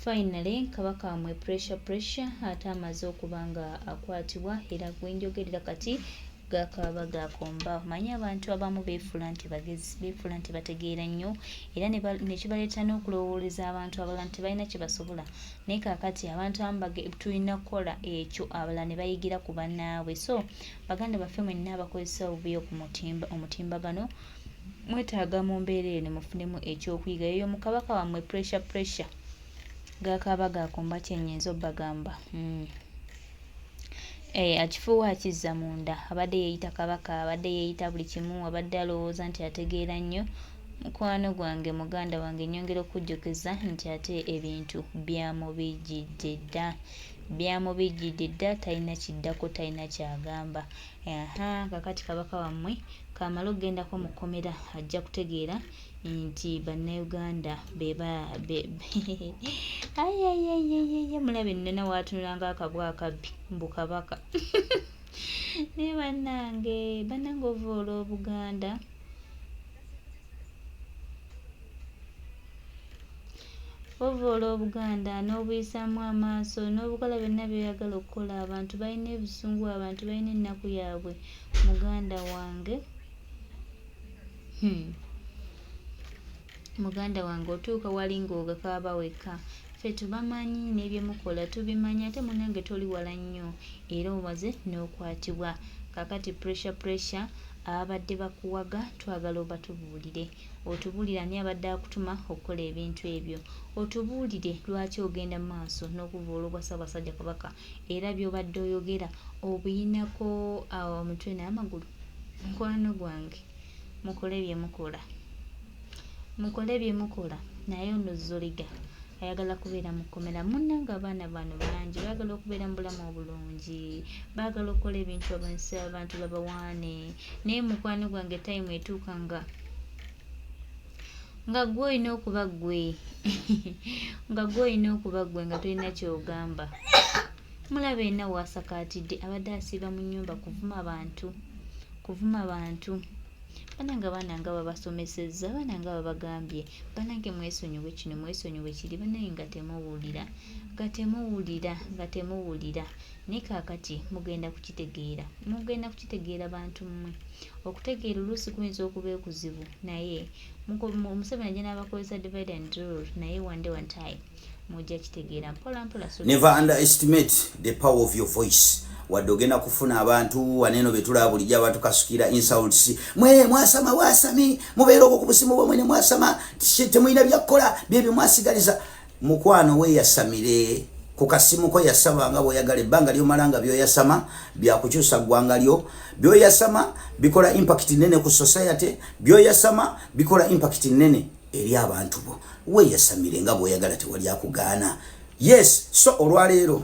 finally kabaka amwe pressure ate amaze okubanga akwatibwa era gwenjogerera kati gakaba gakomba. Manyi abantu abamu beefula nti bagezi, beefula nti bategeera nnyo era ne kibaleeta n'okulowooleza abantu abalala nti balina kye basobola, naye kaakati abantu abamu tulina kukola ekyo abalala ne bayigira ku bannaabwe. So baganda baffe mwenna abakozesa obubi omutimbagano mwetaaga mu mbeera eyo ne mufunemu ekyokuyiga. Eyo mu kabaka wammwe pressure gakaba gakomba kyennyinza obbagamba. Akifuuwa akizza munda. Abadde yeeyita kabaka, abadde yeeyita buli kimu, abadde alowooza nti ategeera nnyo. Mukwano gwange, muganda wange, nnyongera okujjukiza nti ate ebintu byamubijjidde dda, talina kiddako, talina kyagamba. Kakati kabaka wammwe kamala okgendako mu kkomera ajja kutegeera nti bannayuganda mulabe nnena waatunulanga akabwa akabbi mbu kabaka naye bannange ovoola Obuganda n'obuyisaamu amaaso n'obukola byonna by'oyagala okukola. Abantu balina ebisungu, abantu balina ennaku yaabwe. Muganda wange otuuka wali ng'ogakaaba wekka. Ffe tubamanyi n'ebyemukola tubimanyi, ate munange toli wala nnyo era omaze n'okwatibwa. Kakati pressure abadde bakuwaga twagala obatubuulire. Otubuulire ani abadde akutuma okukola ebintu ebyo. Otubuulire lwaki ogenda mu maaso n'okuvoola obwa Ssaabasajja Kabaka era by'obadde oyogera obuyinako omutwe n'amagulu. Mukwano gwange mukole bye mukola naye ono Zoliga ayagala kubeera mu kkomera. Munnange abaana bano bangi baagala okubeera mu bulamu obulungi, baagala okukola ebintu abantu babawaane, naye mukwano gwange time etuuka nga gwe olina okuba gwe nga tolina kyogamba. Mulaba enna waasakaatidde abadde asiiba mu nnyumba kuvuma abantu. Banange abaana nga babasomesezza, abaana nga babagambye, banange mwesonyiwe kino, mwesonyiwe kiri, banange nga temuwulira. Naye kaakati mugenda kukitegeera bantu mmwe. Okutegeera oluusi kuyinza okuba ekuzibu, naye Museveni ajja n'abakozesa divide and rule, naye one day one time mujja kitegeera mpola. Never underestimate the power of your voice. Wadde ogenda kufuna abantu waneeno betulaba bulijjo abatukasukira insults. Mwasama wasami mubeera okwo ku busimu bwamwe ne mwasama temulina byakukola byebyo mwasigaliza. Mukwano we yasamire ku kasimu ko yasaba nga bw'oyagala ebbanga ly'omalanga by'oyasama byakukyusa ggwanga lyo. By'oyasama bikola impact nene ku society, by'oyasama bikola impact nene eri abantu bo. We yasamire nga bw'oyagala tewali akugaana. Yes, so olwaleero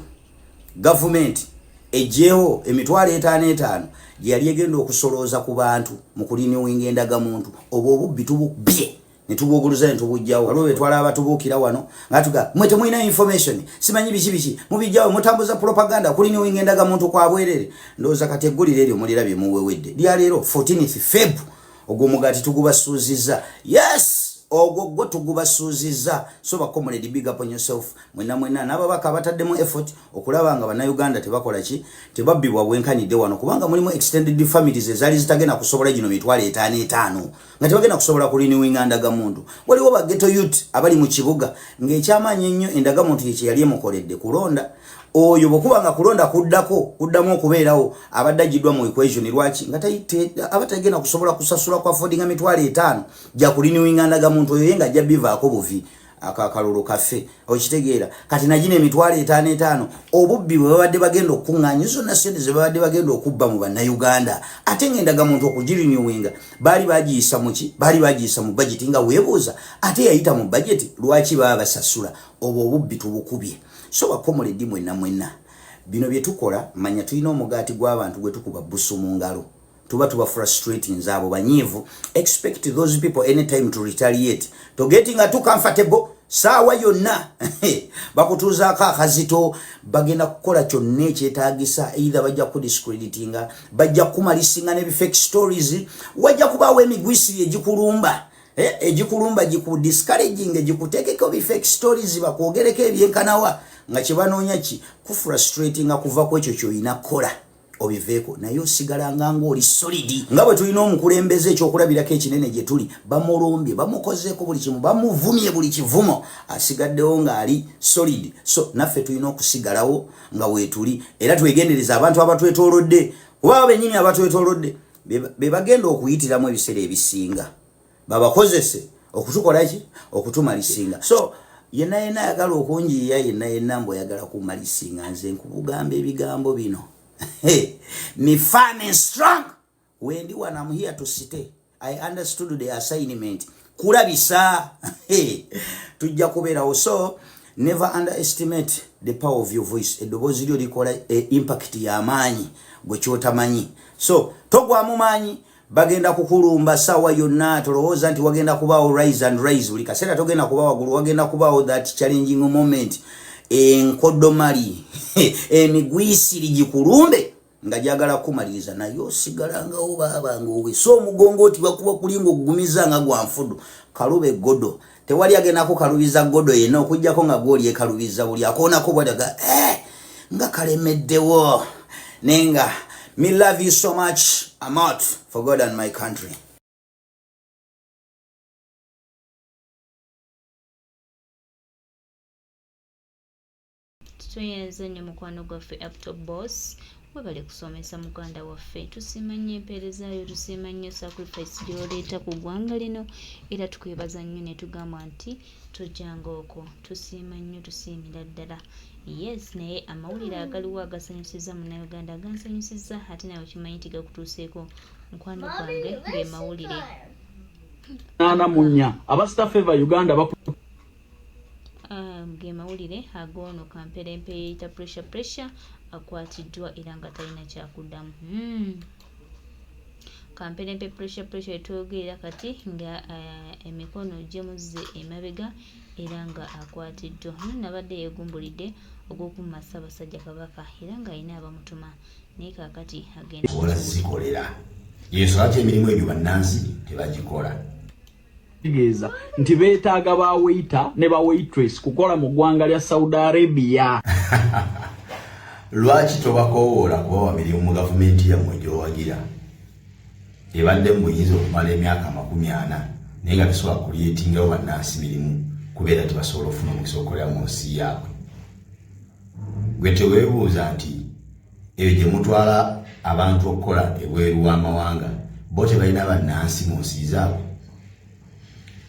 government ejjeewo emitwalo 5 yali egenda okusolooza ku bantu mu kulinowinga endagamuntu. Obwo obubbi tububbye ne tubuguluza ne tubujjawo. Waliwo betwala abatubuukira wano nga tuga mwe temulina information, simanyi biki mubijjawo, mutambuza propaganda kulinowinga endagamuntu kwa bwerere. Ndowooza kati eggulire eryo mulirabye muwewedde. Lyaleero 14th Feb ogwo mugati tugubasuuzizza. Yes, ogwo tugubasuuzizza. So bakomoledi, big up on yourself. Mwena n'ababaka abataddemu effort okulaba nga bannayuganda tebakola ki, tebabbibwa bwenkanidde wano, kubanga mulimu extended families ezaali zitagenda kusobola gino mitwalo 5 nga tebagenda kusobola kulinowinga ndagamuntu. Waliwo ba ghetto youth abali mu kibuga ng'ekyamaanyi ennyo endagamuntu ye kye yali emukoledde kulonda. Oyo bw'okubanga kulonda kuddamu okubeerawo abadde agiddwa mu equation. Lwaki nga abatagenda kusobola kusasula kwa affordinga mitwalo 5 gya kulinowinga ndagamuntu oyo yenga ajja bivaako buvi akakalulu kaffe. Okitegeera kati nagina emitwalo 5 obubbi bwe babadde bagenda okuŋŋaanya zonna sente ze babadde bagenda okubba mu bannayuganda, ate ng'endagamuntu okugirinowinga baali bagiyisa muki, baali bagiyisa mu budget nga weebuuza ate yayita mu budget lwaki baba basasula. Obwo obubbi tubukubye. So bakomoledi mwenna bino bye tukola, manya tulina omugaati gw'abantu gwe tukuba busu mu ngalo. Tuba frustrating zabo banyivu. Expect those people anytime to retaliate, to getting too comfortable. Sawa yonna bakutuuzaako akazito, bagenda kukola kyonna ekyetaagisa. Either bajja kudiscreditinga, bajja kumalisinga ne fake stories, wajja kubaawo emigwisiri egikulumba ejikulumba jiku discouraging ejikutekeko bi fake stories bakwogereka ebyenkanawa nga kibanoonya ki ku frustrating kuva ku ekyo kyoyina kola obiveeko naye osigala nga oli solid nga bwe tulina omukulembeze ekyokulabirako ekinene gye tuli bamulumbye bamukozeeko buli kimu bamuvumye buli kivumo asigaddewo ng'ali solid so naffe tulina okusigalawo nga weetuli era twegendereza abantu abatwetoolodde kuba bennyini abatwetoolodde be bagenda okuyitiramu ebiseera ebisinga babakozese okutukola ki okutumalisinga so yenna ayagala okunjiya yenna mbu oyagala kumalisinga nze nkubugamba ebigambo bino me firm and strong when I'm here to stay. I understood the assignment kulabisa tujja kubeerawo so never underestimate the power of your voice eddoboozi lyo likola impact y'amaanyi gwe kyotamanyi so togwamu maanyi bagenda kukulumba sawa yonna tolowooza nti wagenda kubaawo rise and rise buli kaseera togenda kuba waggulu wagenda kubaawo that challenging moment enkodomali emigwisiri gikulumbe nga jagala kumaliriza naye osigalangawo baabanga owesa omugongo oti bakuba kulinga okugumiza nga gwanfudu kalube godo tewali agendako kalubiza godo yenna okujjako nga gwoli ekalubiza buli akoonako bwadaga nga kalemeddewo nenga me love you so much I'm out for God and my country. Tuyenze nnyo mukwano gwaffe Aptop Boss webale kusomesa muganda waffe tusiima nnyo empeereza yo tusiima nnyo sacrifice gy'oleeta ku ggwanga lino era tukwebaza nnyo ne tugamba nti tojjanga okwo tusiima nnyo tusiimira ddala yes naye amawulire agaliwo agasanyusiza munnayuganda agansanyusiza ate nawe kimanyi nti gakutuuseeko mukwano gwange ge mawulire nana munya abastafeva Uganda ge mawulire ag'ono kampelempe Yeyita pressure akwatiddwa era nga talina kyakuddamu kampelempe pressure etwogerera kati nga emikono gye muzze emabega era nga akwatiddwa nabadde yeegumbulidde ogw'okumma Ssaabasajja Kabaka era nga alina abamutuma naye kaakati agenda zikolera yesu ate emirimu egyo bannansi tebagikola tegeeza nti beetaaga ba waiter ne ba waitress kukola mu ggwanga lya Saudi Arabia. Lwaki tobakowoola kuba wa mirimu mu gavumenti yammwe gy'owagira ebadde mu buyinza okumala emyaka 40 naye nga tesobola kulyetingawo bannansi mirimu kubeera tebasobola okufuna omukisa okolera mu nsi yaabwe. Gwe teweebuuza nti ebyo gye mutwala abantu okukola ebweru w'amawanga bo tebalina bannansi mu nsi zaabwe.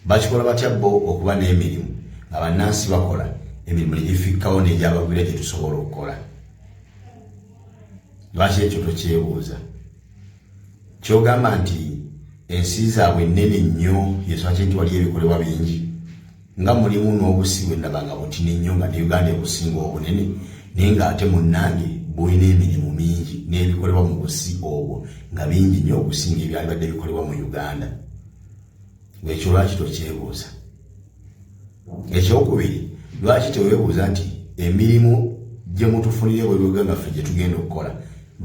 Bakikola batya bo okuba n'emirimu nga bannansi bakola emirimu ne gifikkawo n'egyabagwira gye tusobola okukola. Lwaki ekyo tokyebuuza? Kyogamba nti ensi zaabwe nnene nnyo yeswaki nti wali ebikolebwa bingi nga mulimu n'obusi bwe ndaba nga butini nnyo nga ne Uganda ebusinga obunene naye ng'ate munnange bulina emirimu mingi n'ebikolebwa mu busi obwo nga bingi nnyo okusinga ebyali badde bikolebwa mu Uganda. Ekyo lwaki tokyebuuza? Ekyokubiri, lwaki teweebuuza nti emirimu gye mutufunire bwe Uganda ffe gye tugenda okukola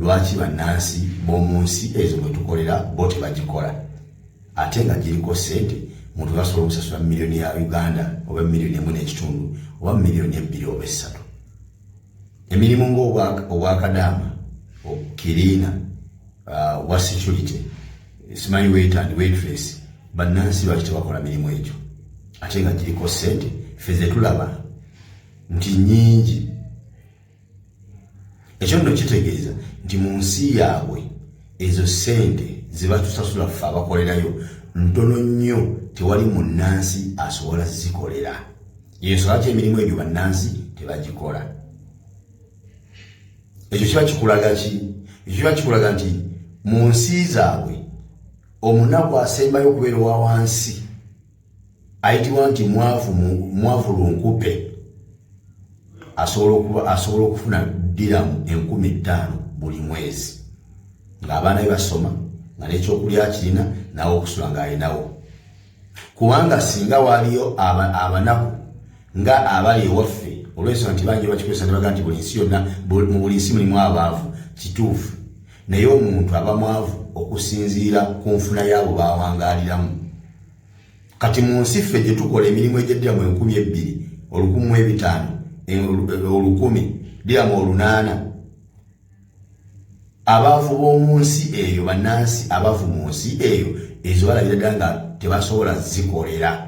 lwaki bannansi b'omu nsi ezo bwe tukolera bo tebagikola ate nga giriko ssente muntu basobola okusasula miliyoni ya Uganda oba miliyoni 1.5 oba miliyoni 2 oba 3. Emirimu ng'obwakadaama okirina wa security simanyi waiter and waitress bannansi lwaki tebakola mirimu egyo ate nga giriko ssente ffe ze tulaba nti nnyingi. Ekyo nno kitegeeza nti mu nsi yaabwe ezo ssente ze batusasula ffe abakolerayo ntono nnyo tewali munnansi asobola zikolera. Yesu lwaki emirimu egyo bannansi tebagikola? Ekyo kiba kikulaga ki? Ekyo kiba kikulaga nti mu nsi zaabwe omunaku asembayo okubeera wa wansi ayitibwa nti mwavu lunkupe asobola okufuna diramu 15,000 buli mwezi ng'abaana be basoma nga n'ekyokulya kirina nawe okusula ng'alinawo. Kubanga singa waliyo abanaku nga abali ewaffe olw'ensonga nti bangi bakikozesa ne baga nti buli nsi yonna mu buli nsi mulimu abaavu kituufu naye omuntu aba mwavu okusinziira ku nfuna y'abo bawangaaliramu. kati mu nsi ffe gye tukola emirimu egyeddira mu 2,000 1,500 10,000 dira mu 8 abavu b'omu nsi eyo bannansi abavu mu nsi eyo ezo balabira ddala nga tebasobola zikolera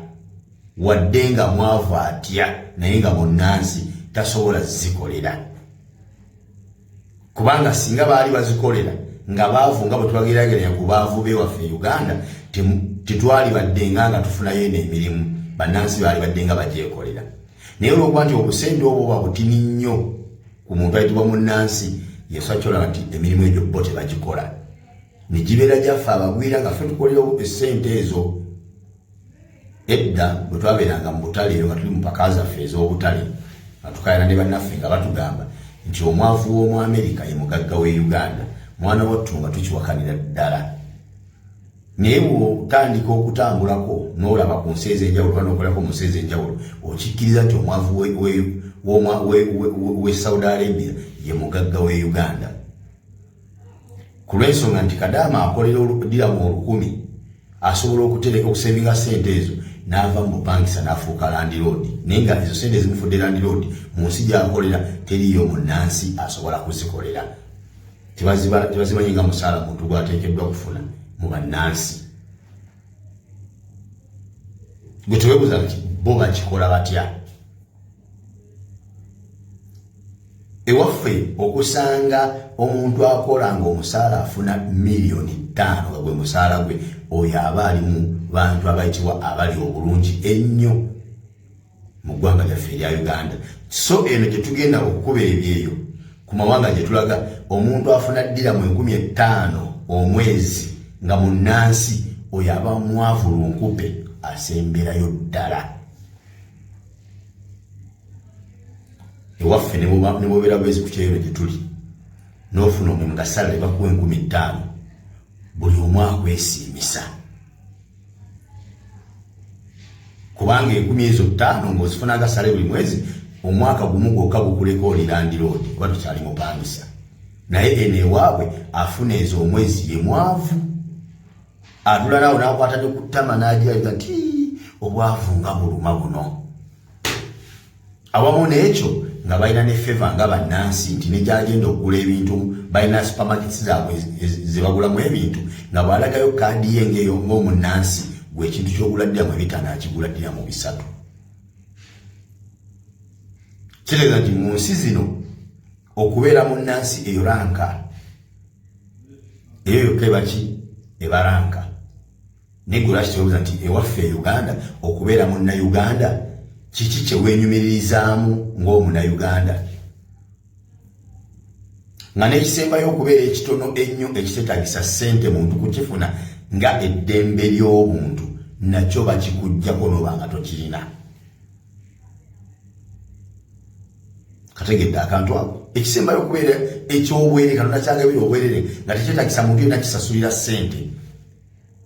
wadde nga mwavu atya naye nga munnansi tasobola zikolera kubanga singa baali bazikolera nga baavu nga bwe tubagerageranya ku baavu b'ewaffe e Uganda tetwali baddenga nga tufunayo n'emirimu bannansi baali baddenga bagyekolera naye olwokuba nti obusente obwo buba butini nnyo ku muntu ayitibwa munnansi Yesu akyolaba nti emirimu egyo bo tebagikola ne gibeera gyaffe abagwira nga ffe tukolera essente ezo edda bwe twabeeranga mu butale eyo nga tuli mu paka zaffe ez'obutale nga tukayana ne bannaffe nga batugamba nti omwavu w'omu Amerika ye mugagga w'e Uganda mwana wattu nga tukiwakanira ddala naye bw'otandika okutambulako n'olaba ku nsi ez'enjawulo oba n'okolako mu nsi ez'enjawulo okikkiriza nti omwavu w'e Saudi Arabia ye mugagga w'e Uganda ku lw'ensonga nti Kadaama akolera diramu 10,000 asobola okusevinga sente ezo n'ava mu bupangisa n'afuuka landlord naye nga ezo sente ezimufudde landlord mu nsi gy'akolera teriyo munnansi asobola kuzikolera tebazimanyi nga musaala muntu gw'ateekeddwa kufuna mu bannansi gwe teweebuuza nti bo bakikola batya ewaffe okusanga omuntu akola nga omusaala afuna $5,000,000 nga gwe musaala gwe oyo aba ali mu bantu abayitibwa abali obulungi ennyo mu ggwanga lyaffe erya Uganda so eno gye tugenda okukuba ebyeyo ku mawanga gye tulaga omuntu afuna ddira mu 15,000 omwezi nga munnansi oyo aba mwavu lunkupe asemberayo ddala ewaffe ne bobeera bwezi ku kyeyo gye tuli n'ofuna omuntu nga sala bakuwa 15,000 buli omu akwesiimisa kubanga 10,000 ng'ozifunaga sale buli mwezi omwaka gumu gwokka gukuleka oli landlord oba tukyali mupangisa naye eno ewaabwe afuna ezo omwezi ye mwavu atula nawo n'akwata ne ku ttama n'agira nti obwavu nga buluma buno awamu n'ekyo nga balina ne feva nga bannansi nti ne gyagenda okugula ebintu balina supermarkets zaabwe ze bagulamu ebintu nga bw'alagayo kaadi ye ngeyo ng'omunnansi gwe ekintu ky'ogula ddiramu 500 akigula ddiramu 300 kitegeeza nti mu nsi zino okubeera munnansi eyo ranka eyo yokka ebaki ebaranka naye gwe lwaki teweebuuza nti ewaffe e Uganda okubeera munnayuganda kiki kye weenyumirizaamu ng'omunnayuganda nga n'ekisembayo okubeera ekitono ennyo ekiteetagisa ssente muntu kukifuna nga eddembe ly'obuntu nakyo bakikuggyako n'oba nga tokirina kategedde akantu ako ekisembayo okubeera eky'obwerere Katonda kyagabira obwerere nga tekyetagisa muntu yenna kisasulira ssente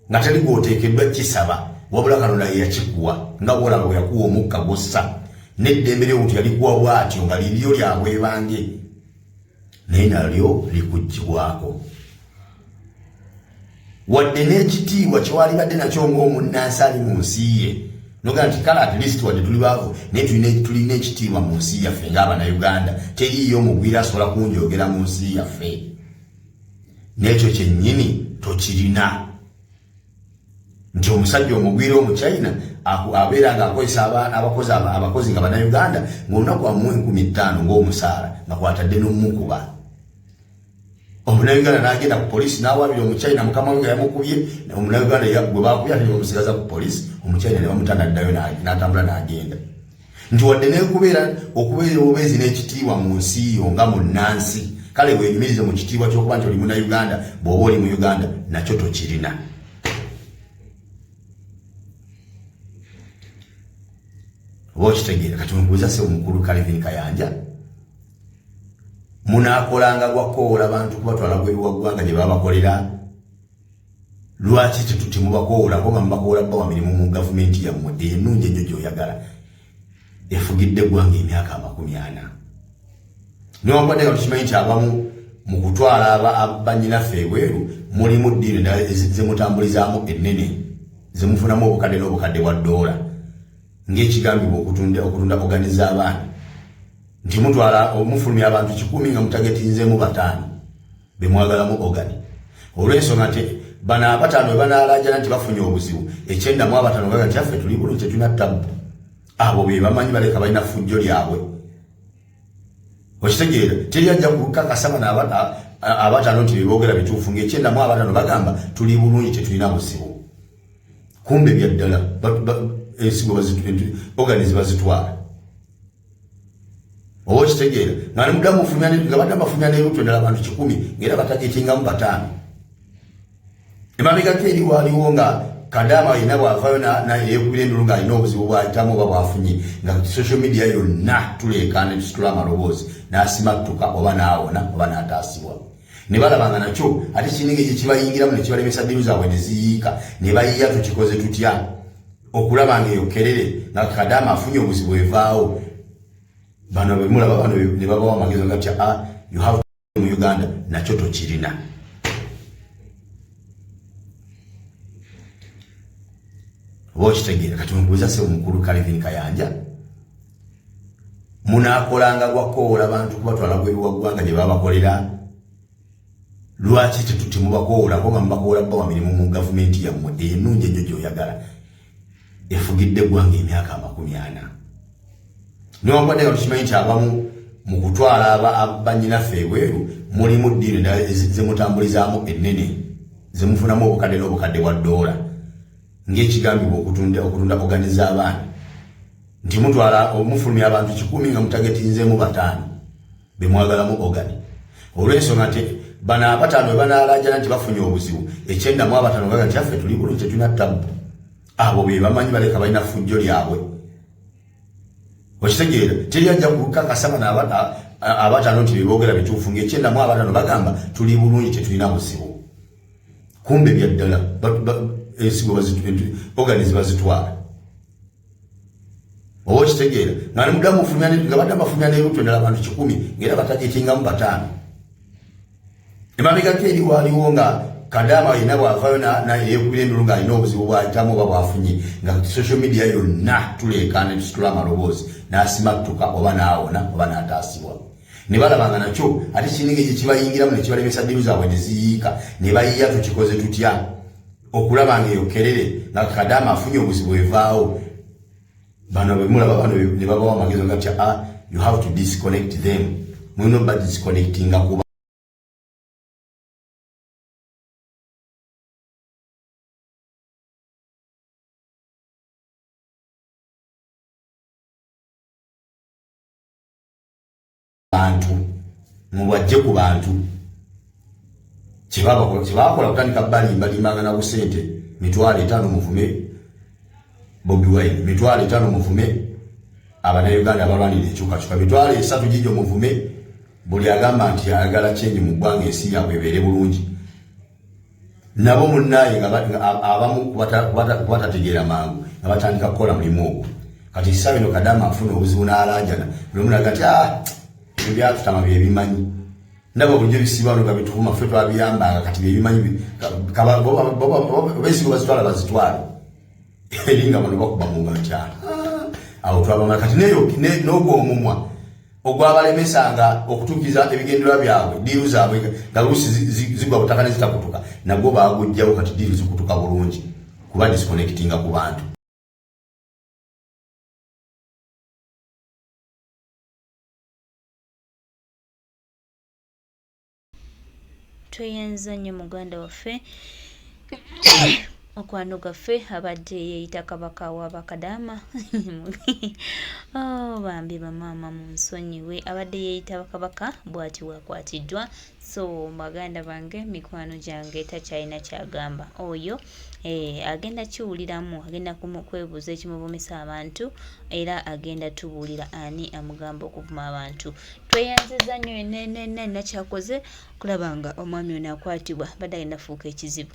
nga teri gw'oteekeddwa kisaba wabula Katonda ye yakikuwa nga bw'olaba bwe yakuwa omukka gw'ossa n'eddembe ly'obuntu yalikuwa bw'atyo nga liryo lyabwebange naye nalyo likuggyibwako wadde n'ekitiibwa kyewalibadde nakyo ng'omunnansi ali mu nsi ye noga nti kale at least wadde tuli baavu naye tulina ekitiibwa mu nsi yaffe ng'Abannayuganda teriiyo omugwira asobola kunjogera mu nsi yaffe n'ekyo kyennyini tokirina nti omusajja omugwira omuchina abeera nga akozesa abakozi nga Bannayuganda ng'olunaku amuwa 15,000 ng'omusaala nga kwatadde n'omukuba Omunnayuganda n'agenda ku poliisi n'awaabira omuchina mukama we nga yamukubye Omunnayuganda gwe baakubye ate ne bamusigaza ku poliisi omuchina ne bamuta n'addayo n'atambula n'agenda nti wadde n'okubeera obubeezi n'ekitiibwa mu nsi yo nga munnansi kale bwenyumirize mu kitiibwa ky'okuba nti oli Munnayuganda bw'oba oli mu Uganda nakyo tokirina oba okitegeera kati mubuuza se omukulu Calvin Kayanja munaakolanga gwakoola bantu kubatwala bw'ebiwaggwanga gye babakolera lwaki temubakoola nga mubakoola bba wa mirimu mu gavumenti yammwe ennungi ennyo gy'oyagala efugidde eggwanga emyaka 40 newankubadde nga tukimanyi nti abamu mu kutwala bannyinaffe ebweru mulimu ddiiro ze mutambulizaamu ennene zemufunamu obukadde n'obukadde bwa dola ng'ekigambibwa okutunda organiza abaana nti mutwala omufulumya abantu 10 nga mutagetinzeemu 5 bemwagalamu ogani olw'ensonga nti bano 5 bwe banaalajana nti bafunye obuzibu 9 gaga nti affe tuli bulungi tetulina ttabu abo be bamanyi baleka balina fujjo lyabwe okitegeera teri ajja kukakasa bano 5 nti beboogera bituufu nga 9 bagamba tuli bulungi tetulina buzibu kumbe bya ddala ensigo organize bazitwala oba okitegeera nga ne mudamu nga badde bafumya n'ebutwe ddala abantu 10 ng'era batagetingamu 5 emabegako eri waaliwo nga Kadama yina bw'avaayo yeekubira endulu ng'alina obuzibu bw'ayitamu oba bw'afunye nga social media yonna tuleekaana tusitula amaloboozi n'asimattuka oba n'awona oba n'ataasibwa ne balabanga nakyo ate kininga ekyo kibayingiramu ne kibalemesa ddiru zaabwe ne ziyiika ne bayiya tukikoze tutya okulaba ng'eyo kerere nga Kadama afunye obuzibu evaawo bano bemulaba bano ne babawo amagezi nga tya you have mu Uganda nakyo tokirina okitegeera kati mubuuza se omukulu Calvin Kayanja munaakolanga gwakoola bantu kubatwala gw'ebiwaggwanga gye babakolera lwaki temubakowola nga mubakoola bba wa mirimu mu gavumenti yammwe ennungi ennyo gy'oyagala efugidde eggwanga emyaka 40 newankubadde nga tukimanyi nti abamu mu kutwala bannyinaffe ebweru mulimu ddiiro zemutambulizaamu ennene zemufunamu obukadde n'obukadde bwa dola ng'ekigambibwa okutunda organiza abaana nti mutwala omufulumya abantu 10 nga mutagetinzeemu 5 bemwagalamu ogani olw'ensonga nti bano 5 bwe banaalajana nti bafunye obuzibu 9 gaga nti affe tuli bulungi tetulina ttabu abo be bamanyi baleka balina fujjo lyabwe okitegeera teri ajja kukakasa bano 5 nti beboogera bituufu nga 9 bagamba tuli bulungi tetulina buzibu kumbe bya ddala ensigo organize bazitwala oba okitegeera nga ne mudamu nga badde bafumya n'ebutwe ddala abantu 10 ng'era batagetingamu 5 emabegako eri waaliwo nga Kadama yina bw'avaayo yeekubira endulu ng'alina obuzibu bw'ayitamu oba bw'afunye nga social media yonna tuleekaana tusitula amaloboozi n'asimattuka oba n'awona oba n'ataasibwa ne balabanga nakyo ate kininga ekyo kibayingiramu ne kibalemesa ddiru zaabwe ne ziyiika ne bayiya tukikoze tutya okulaba ng'eyo kerere nga Kadama afunye obuzibu evaawo bano bemulaba bano ne babawo amagezi nga tya you have to disconnect them mulina obba disconnectinga kuba bantu mubajje ku bantu kyebakola kutandika balimbanga na busente 5,000 muvume Bobi Wine 5,000 muvume Abannayuganda abalwanira ekyukakyuka 3,000 gijo muvume buli agamba nti ayagala change mu ggwanga ensi yaabwe ebeere bulungi nabo munnaye nga abamu batategeera mangu nga batandika kukola mulimu ogwo kati kisaawe no Kadama afuna obuzibu n'alaajana buli omuntu agati ebyatutama byebimanyi ndaba bulijjo bisibano nga bituvuma ffe twabiyambanga kati byebimanyi bensigo bazitwala bazitwale eringa bano bakuba mu ngakya awo twabamala kati n'ogwo omumwa ogwabalemesanga okutuukiza ebigendererwa byabwe diiru zaabwe nga luusi zigwa butaka ne zitakutuka nagwo baagujjawo kati diiru zikutuka bulungi kuba disconnectinga ku bantu tweyanza nnyo muganda waffe okwano gaffe Abade Yeyita Kabaka w'Abakadama bambi bamaama munsonyiwe Abade Yeyita Kabaka bw'ati wakwatiddwa so baganda bange mikwano gyange takyalina kyagamba oyo agenda kiwuliramu agenda kwebuuza ekimubomesa abantu era agenda tubuulira ani amugamba okuvuma abantu tweyanziza nnyo nakyakoze kulaba nga omwami ono akwatibwa badde agenda fuuka ekizibu